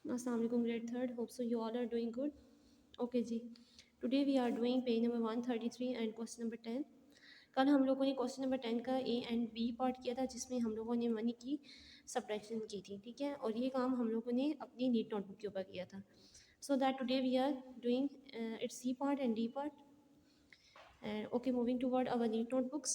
Assalamu alaikum grade 3rd. Hope so you all are doing good. Okay ji. Today we are doing page number 133 and question number 10. कल हम लोगों ने question number 10 का A and B part किया था जिसमें हम लोगों ने मनी की सब्ट्रैक्शन की थी, ठीक है, और ये काम हम लोगों ने अपनी नीट नोटबुक के ऊपर किया था. So that today we are doing its C part and D part. And okay, moving toward our neat notebooks.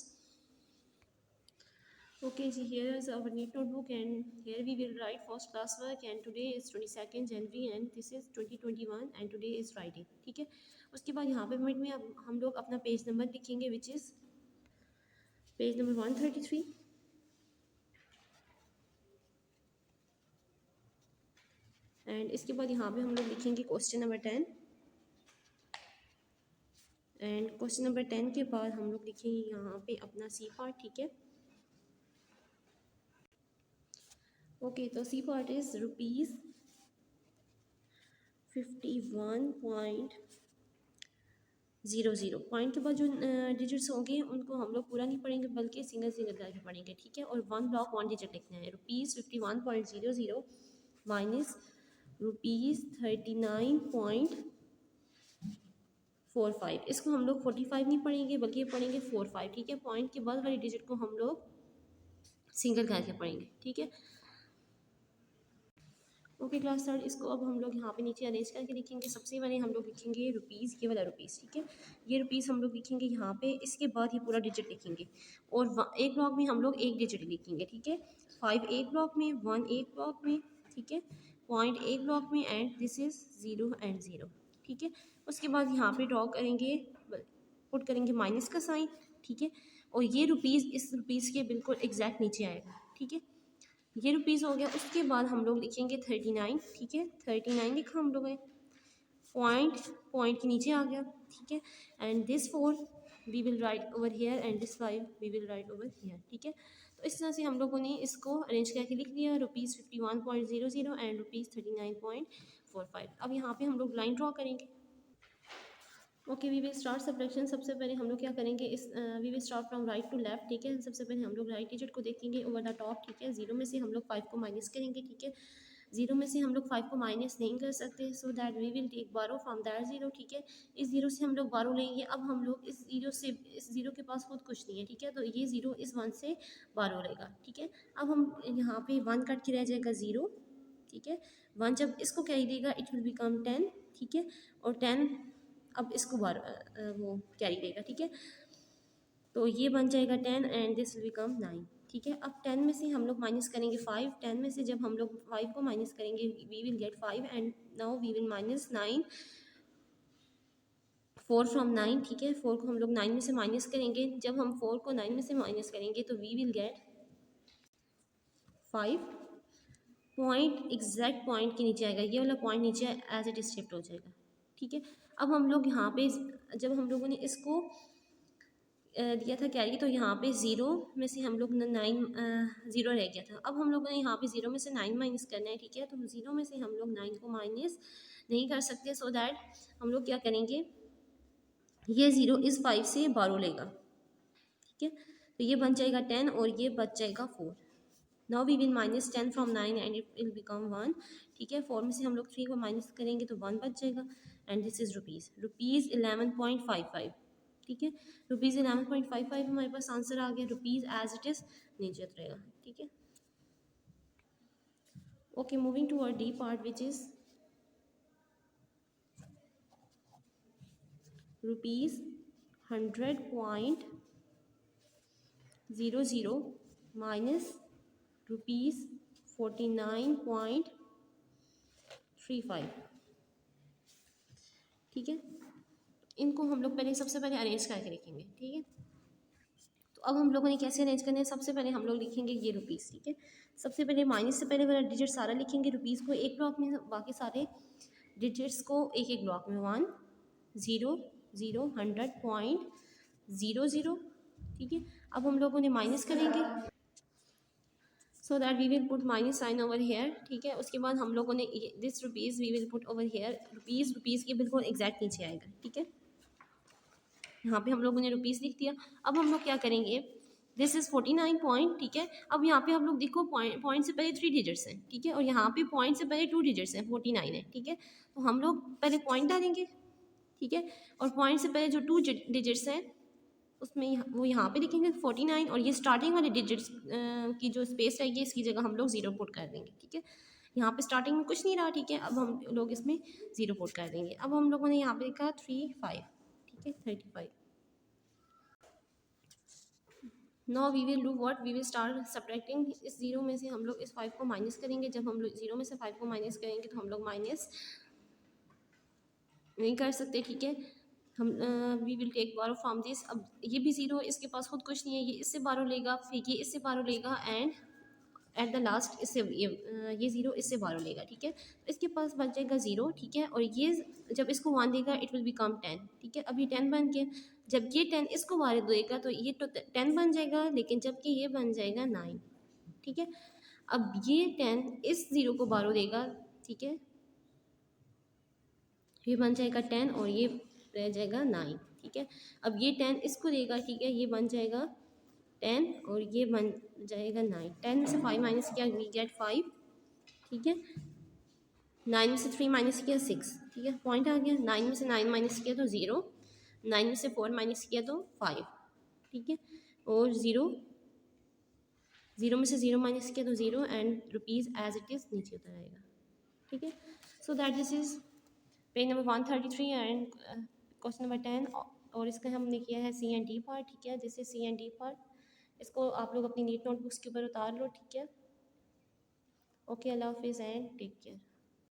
Okay, so here is our neat notebook and here we will write first class work and today is 22nd January and this is 2021 and today is Friday, ठीक है. उसके बाद यहाँ पे minute में अब हम लोग अपना पेज नंबर लिखेंगे which is page number 133 and इसके बाद यहाँ पे हम लोग लिखेंगे question number 10 and question number 10 के बाद हम लोग लिखेंगे यहाँ पे अपना सी पार्ट, ठीक है. ओके, तो सी पार्ट इज ₹51.00. पॉइंट के बाद जो डिजिट्स होंगे उनको हम लोग पूरा नहीं पढ़ेंगे बल्कि सिंगल सिंगल करके पढ़ेंगे, ठीक है. और वन ब्लॉक वन डिजिट लिखना है. ₹51.00 माइनस ₹39.45. इसको हम लोग 45 नहीं पढ़ेंगे बल्कि पढ़ेंगे 45, ठीक है. पॉइंट के बाद वाली डिजिट को हम लोग सिंगल करके पढ़ेंगे, ठीक है. ओके क्लास थर्ड, इसको अब हम लोग यहाँ पे नीचे अरेंज करके लिखेंगे. सबसे पहले हम लोग लिखेंगे रुपीज़, ये वाला रुपीज़, ठीक है. ये रुपीज़ हम लोग लिखेंगे यहाँ पे. इसके बाद ये पूरा डिजिट लिखेंगे और एक ब्लॉक में हम लोग एक डिजिट लिखेंगे, ठीक है. 5 एक ब्लॉक में, 1 एक ब्लॉक में, ठीक है. पॉइंट एक ब्लॉक में एंड दिस इज़ 0 एंड 0, ठीक है. उसके बाद यहाँ पे ड्रॉ करेंगे, पुट करेंगे माइनस का साइन, ठीक है. और ये रुपीज़ इस रुपीज़ के बिल्कुल एग्जैक्ट नीचे आएगा, ठीक है. ये रुपीज़ हो गया. उसके बाद हम लोग लिखेंगे 39, ठीक है. 39 लिखा हम लोगों ने. पॉइंट के नीचे आ गया, ठीक है. And this 4 we will write over here and this 5 we will write over here, ठीक है. तो इस तरह से हम लोगों ने इसको अरेंज करके लिख लिया. ₹51.00 एंड ₹39.45. अब यहाँ पे हम लोग लाइन ड्रॉ करेंगे. Okay, we will start subtraction. सबसे पहले हम लोग क्या करेंगे, इस we will start from right to left, ठीक है. सबसे पहले हम लोग राइट डिजिट को देखेंगे ओवर द टॉप, ठीक है. 0 में से हम लोग 5 को माइनस करेंगे, ठीक है. 0 में से हम लोग 5 को माइनस नहीं कर सकते, so that we will take borrow from that 0, ठीक है. इस 0 से हम लोग बारो लेंगे. अब हम लोग इस 0 के पास खुद कुछ नहीं है, ठीक है. तो ये 0 इस 1 से बारो लेगा, ठीक है. अब हम यहाँ पे 1 कट के रह जाएगा 0, ठीक है. 1 जब इसको कैरी देगा इट विल बिकम 10, ठीक है. और 10 अब इसको वो कैरी देगा, ठीक है. तो ये बन जाएगा 10 एंड दिस विल बिकम 9, ठीक है. अब 10 में से हम लोग माइनस करेंगे 5. 10 में से जब हम लोग 5 को माइनस करेंगे we will get 5 and now we will minus 4 from 9, ठीक है. 4 को हम लोग 9 में से माइनस करेंगे. जब हम 4 को 9 में से माइनस करेंगे तो we will get 5. Point exact point के नीचे आएगा. ये वाला पॉइंट नीचे एज इट इज शिफ्ट हो जाएगा, ठीक है. अब हम लोग यहाँ पे जब हम लोगों ने इसको दिया था कैरी तो यहाँ पे 0 में से हम लोग 9 0 रह गया था. अब हम लोगों ने यहाँ पे 0 में से 9 माइनस करना है, ठीक है. तो 0 में से हम लोग 9 को माइनस नहीं कर सकते, सो दैट हम लोग क्या करेंगे, ये 0 इस 5 से 12 लेगा, ठीक है. तो ये बन जाएगा 10 और ये बच जाएगा 4. Now we will minus 10 from 9 and it will become 1, ठीक है. 4 में से हम लोग 3 को माइनस करेंगे तो 1 बच जाएगा एंड दिस इज़ रुपीज़ 11.55, ठीक है. ₹11.55 हमारे पास आंसर आ गया. रुपीज़ एज इट इज़ नीचे उतरेगा, ठीक है. Okay, moving to our D part which is ₹100.00 minus ₹49.35, ठीक है. इनको हम लोग पहले सबसे पहले अरेंज करके लिखेंगे, ठीक है. तो अब हम लोगों ने कैसे अरेंज करना है, सबसे पहले हम लोग लिखेंगे ये रुपीज़, ठीक है. सबसे पहले माइनस से पहले वाला डिजिट सारा लिखेंगे. रुपीज़ को एक ब्लॉक में, बाकी सारे डिजिट्स को एक एक ब्लॉक में. 1 0 0 100.00, ठीक है. अब हम लोगों ने माइनस करेंगे so that we will put minus sign over here, ठीक है. उसके बाद हम लोगों ने this rupees we will put over here. Rupees के बिल्कुल एग्जैक्ट नीचे आएगा, ठीक है. यहाँ पे हम लोगों ने रुपीज़ लिख दिया. अब हम लोग क्या करेंगे, दिस इज़ 49 पॉइंट, ठीक है। अब यहाँ पे हम लोग देखो पॉइंट से पहले 3 डिजिट्स हैं, ठीक है, और यहाँ पे पॉइंट से पहले 2 डिजिट्स हैं, 49 है, ठीक है। तो हम लोग पहले पॉइंट डालेंगे, ठीक है, और पॉइंट से पहले जो 2 डिजिट्स हैं उसमें वो यहाँ पे लिखेंगे 49, और ये स्टार्टिंग वाले डिजिट्स की जो स्पेस रहेगी इसकी जगह हम लोग 0 पुट कर देंगे, ठीक है। यहाँ पे स्टार्टिंग में कुछ नहीं रहा, ठीक है, अब हम लोग इसमें 0 पुट कर देंगे। अब हम लोगों ने यहाँ पे लिखा 35, ठीक है, 35। Now we will do what, we will start subtracting. इस 0 में से हम लोग इस 5 को माइनस करेंगे। जब हम लोग 0 में से 5 को माइनस करेंगे तो हम लोग माइनस नहीं कर सकते, ठीक है। हम we will take borrow from this. अब ये भी 0 है, इसके पास खुद कुछ नहीं है, ये इससे बारो लेगा, फिर ये इससे बारो लेगा, एंड एट द लास्ट इससे ये 0 इससे बारो लेगा, ठीक है। तो इसके पास बच जाएगा 0, ठीक है, और ये जब इसको 1 देगा इट विल बिकम 10, ठीक है। अब ये 10 बन गया। जब ये 10 इसको बारो देगा तो ये तो 10 बन जाएगा, लेकिन जबकि ये बन जाएगा 9, ठीक है। अब ये 10 इस 0 को बारो देगा, ठीक है, ये बन जाएगा 10 और ये रह जाएगा 9, ठीक है। अब ये 10 इसको देगा, ठीक है, ये बन जाएगा 10 और ये बन जाएगा 9। 10 में से 5 माइनस किया वी गेट 5, ठीक है। 9 में से 3 माइनस किया 6, ठीक है, पॉइंट आ गया। 9 में से 9 माइनस किया तो 0, 9 में से 4 माइनस किया तो 5, ठीक है, और 0 में से 0 माइनस किया तो 0, and rupees as it is नीचे उतर आएगा, ठीक है। So that this is page number 133 and question number 10, और इसका हमने किया है सी एंड डी पार्ट, ठीक है। जैसे सी एंड डी पार्ट, इसको आप लोग अपनी नीट नोटबुक्स के ऊपर उतार लो, ठीक है। ओके, अल्लाह हाफिज़ एंड टेक केयर।